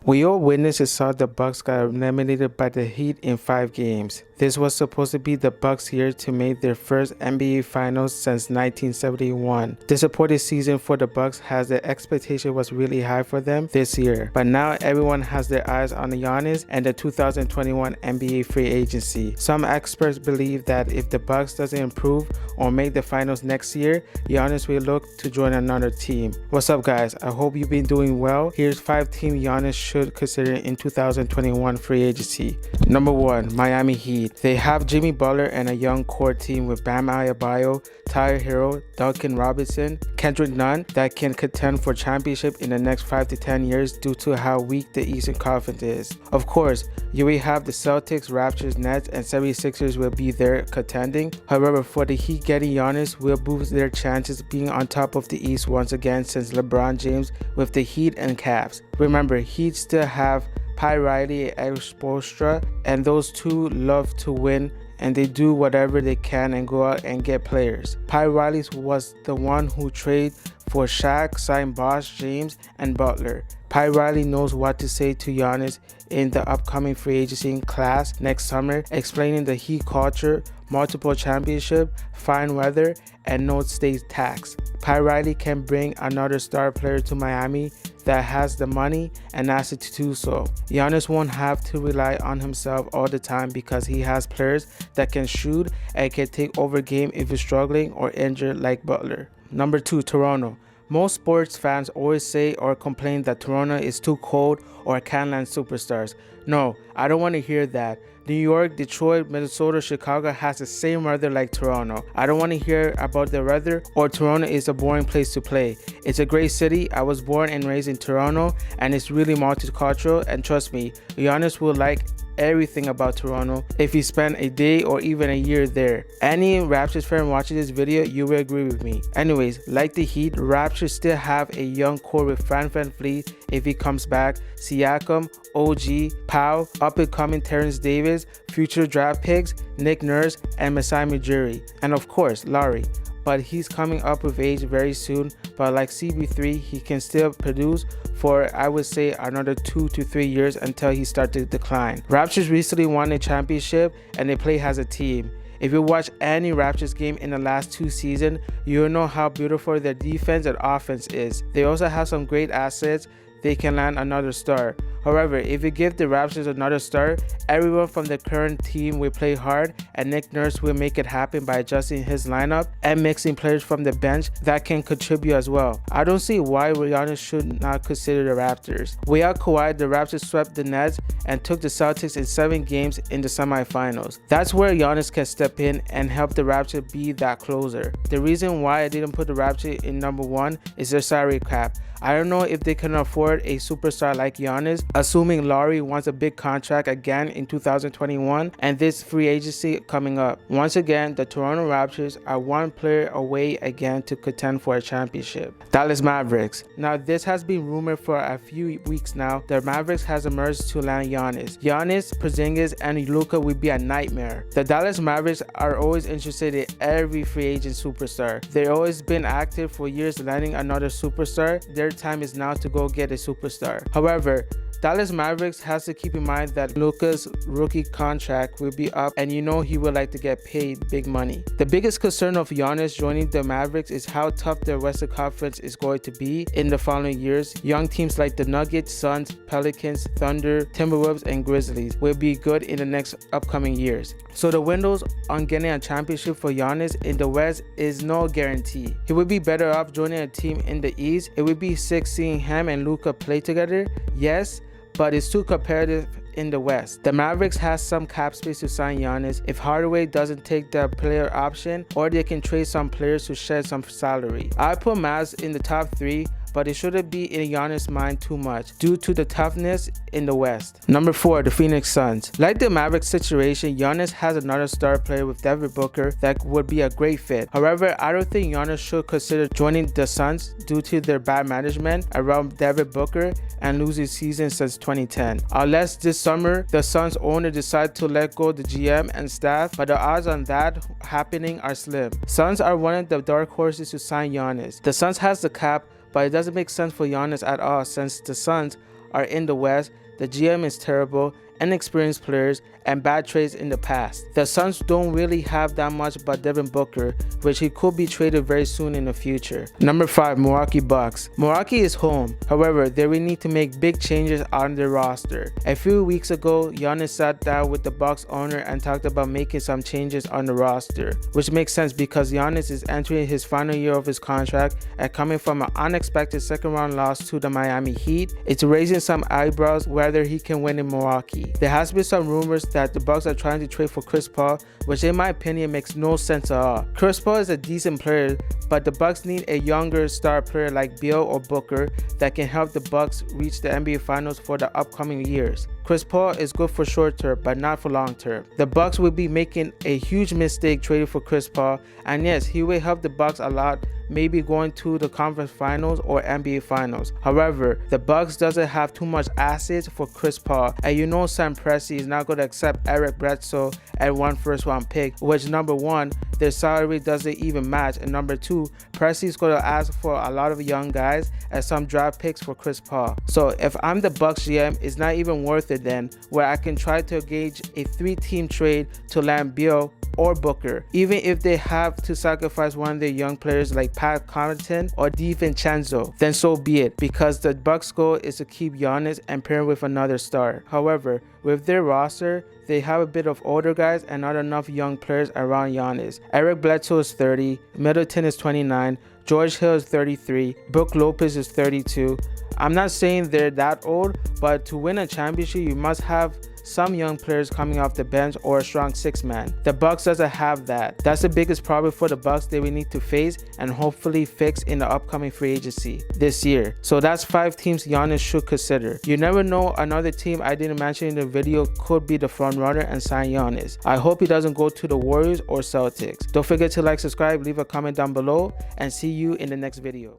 We all witnessed and saw the Bucks got eliminated by the Heat in 5 games. This was supposed to be the Bucks' year to make their first NBA Finals since 1971. Disappointing season for the Bucks as the expectation was really high for them this year. But now everyone has their eyes on Giannis and the 2021 NBA free agency. Some experts believe that if the Bucks doesn't improve or make the finals next year, Giannis will look to join another team. What's up, guys? I hope you've been doing well. Here's 5 teams Giannis should consider in 2021 free agency. Number 1, Miami Heat. They have Jimmy Butler and a young core team with Bam Adebayo, Tyler Hero, Duncan Robinson, Kendrick Nunn that can contend for championship in the next 5 to 10 years due to how weak the Eastern Conference is. Of course, you will have the Celtics, Raptors, Nets, and 76ers will be there contending. However, for the Heat, getting Giannis will boost their chances being on top of the East once again since LeBron James with the Heat and Cavs. Remember, Heat still have Pat Riley and Spoelstra, and those two love to win and they do whatever they can and go out and get players. Pat Riley was the one who traded for Shaq, signed Bosh, James, and Butler. Pat Riley knows what to say to Giannis in the upcoming free agency class next summer, explaining the Heat culture, multiple championship, fine weather, and no state tax. Pat Riley can bring another star player to Miami that has the money and asset to do so. Giannis won't have to rely on himself all the time because he has players that can shoot and can take over game if he's struggling or injured like Butler. Number 2, Toronto. Most sports fans always say or complain that Toronto is too cold or can't land superstars. No, I don't want to hear that. New York, Detroit, Minnesota, Chicago has the same weather like Toronto. I don't want to hear about the weather or Toronto is a boring place to play. It's a great city. I was born and raised in Toronto and it's really multicultural, and trust me, Giannis will like everything about Toronto if he spent a day or even a year there. Any Raptors fan watching this video, you will agree with me. Anyways, like the Heat, Raptors still have a young core with Fran VanVleet if he comes back, Siakam, OG, Powell, up-and-coming Terrence Davis, future draft picks, Nick Nurse, and Masai Ujiri, and of course, Lowry. But he's coming up with age very soon, but like CB3, he can still produce for, I would say, another 2 to 3 years until he starts to decline. Raptors recently won a championship and they play as a team. If you watch any Raptors game in the last 2 seasons, you'll know how beautiful their defense and offense is. They also have some great assets. They can land another star. However, if you give the Raptors another star, everyone from the current team will play hard and Nick Nurse will make it happen by adjusting his lineup and mixing players from the bench that can contribute as well. I don't see why Giannis should not consider the Raptors. Without Kawhi, the Raptors swept the Nets and took the Celtics in 7 games in the semifinals. That's where Giannis can step in and help the Raptors be that closer. The reason why I didn't put the Raptors in number 1 is their salary cap. I don't know if they can afford a superstar like Giannis, assuming Lowry wants a big contract again in 2021 and this free agency coming up. Once again, the Toronto Raptors are 1 player away again to contend for a championship. Dallas Mavericks. Now, this has been rumored for a few weeks now. The Mavericks has emerged to land Giannis. Giannis, Porzingis, and Luka would be a nightmare. The Dallas Mavericks are always interested in every free agent superstar. They've always been active for years landing another superstar. Their time is now to go get a superstar. However, Dallas Mavericks has to keep in mind that Luka's rookie contract will be up and you know he would like to get paid big money. The biggest concern of Giannis joining the Mavericks is how tough the Western Conference is going to be in the following years. Young teams like the Nuggets, Suns, Pelicans, Thunder, Timberwolves, and Grizzlies will be good in the next upcoming years. So the windows on getting a championship for Giannis in the West is no guarantee. He would be better off joining a team in the East. It would be sick seeing him and Luka play together, yes, but it's too competitive in the West. The Mavericks has some cap space to sign Giannis if Hardaway doesn't take the player option, or they can trade some players to shed some salary. I put Mavs in the top 3, but it shouldn't be in Giannis' mind too much due to the toughness in the West. Number 4, the Phoenix Suns. Like the Mavericks situation, Giannis has another star player with Devin Booker that would be a great fit. However, I don't think Giannis should consider joining the Suns due to their bad management around Devin Booker and losing season since 2010. Unless this summer the Suns owner decide to let go the GM and staff, but the odds on that happening are slim. Suns are one of the dark horses to sign Giannis. The Suns has the cap, but it doesn't make sense for Giannis at all since the Suns are in the West, the GM is terrible, inexperienced players, and bad trades in the past. The Suns don't really have that much but Devin Booker, which he could be traded very soon in the future. Number 5, Milwaukee Bucks. Milwaukee is home. However, they will need to make big changes on their roster. A few weeks ago, Giannis sat down with the Bucks owner and talked about making some changes on the roster, which makes sense because Giannis is entering his final year of his contract and coming from an unexpected second-round loss to the Miami Heat. It's raising some eyebrows whether he can win in Milwaukee. There has been some rumors that the Bucks are trying to trade for Chris Paul, which in my opinion makes no sense at all. Chris Paul is a decent player, but the Bucks need a younger star player like Beal or Booker that can help the Bucks reach the NBA Finals for the upcoming years. Chris Paul is good for short term, but not for long term. The Bucks will be making a huge mistake trading for Chris Paul, and yes, he will help the Bucks a lot, maybe going to the conference finals or NBA finals. However, the Bucks doesn't have too much assets for Chris Paul, and you know Sam Presti is not going to accept Eric Bledsoe at 1 first-round pick, which number 1, their salary doesn't even match, and number 2, Presti is going to ask for a lot of young guys and some draft picks for Chris Paul. So if I'm the Bucks GM, it's not even worth it then, where I can try to engage a 3-team trade to land Beal or Booker, even if they have to sacrifice one of their young players like Pat Connaughton or DiVincenzo, then so be it, because the Bucks' goal is to keep Giannis and pair him with another star. However, with their roster, they have a bit of older guys and not enough young players around Giannis. Eric Bledsoe is 30, Middleton is 29, George Hill is 33, Brook Lopez is 32. I'm not saying they're that old, but to win a championship, you must have some young players coming off the bench or a strong 6-man. The Bucks doesn't have that. That's the biggest problem for the Bucks they will need to face and hopefully fix in the upcoming free agency this year. So that's 5 teams Giannis should consider. You never know, another team I didn't mention in the video could be the front runner and sign Giannis. I hope he doesn't go to the Warriors or Celtics. Don't forget to like, subscribe, leave a comment down below, and see you in the next video.